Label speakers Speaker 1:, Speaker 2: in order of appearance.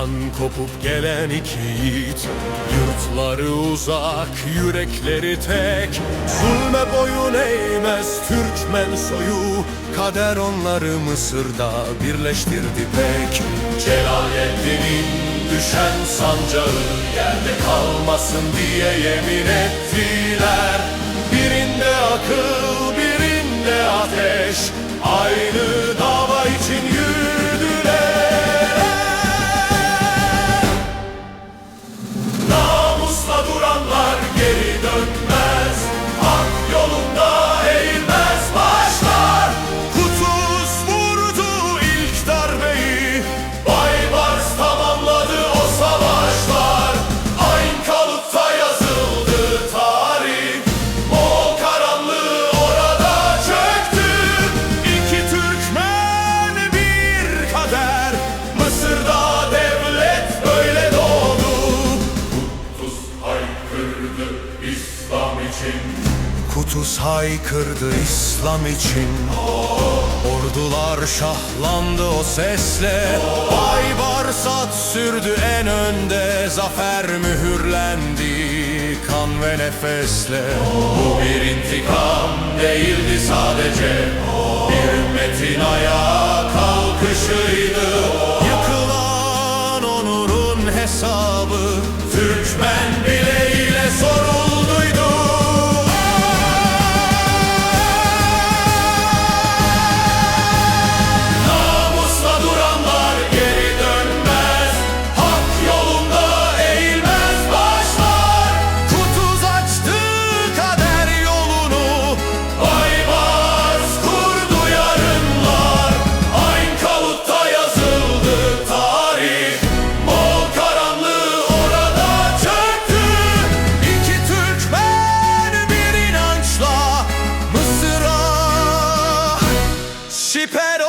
Speaker 1: Kan kopup gelen iki yiğit, yurtları uzak, yürekleri tek. Zulme boyun eğmez Türkmen soyu, kader onları Mısır'da birleştirdi pek. Celaleddin'in düşen sancağı yerde kalmasın diye yemin ettiler. Birinde akıl, birinde ateş, aynı dava için yürüdüler. Namusla duranlar geri dönmez, hak yolunda eğilmez başlar. Kutuz vurdu ilk darbeyi, Baybars tamamladı o savaşlar. Aynkalut'ta yazıldı tarih, o karanlığı orada çöktü. İki Türkmen bir kader, Mısır'da devlet böyle doğdu. Kutuz haykırdı İslam için, ordular şahlandı o sesle. Baybars at sürdü en önde, zafer mühürlendi kan ve nefesle. Bu bir intikam değildi sadece, bir ümmetin ayağa kalkışıydı. Yıkılan onurun hesabı Türkmen bileğiyle sorulduydu. Namusla duranlar geri dönmez, hak yolunda eğilmez başlar. Kutuz açtı kader yolunu, Baybars kurdu yarınlar. Aynkalut'ta yazıldı tarih, o karanlığı orada çöktü. İki Türkmen bir inançla Mısır'a siper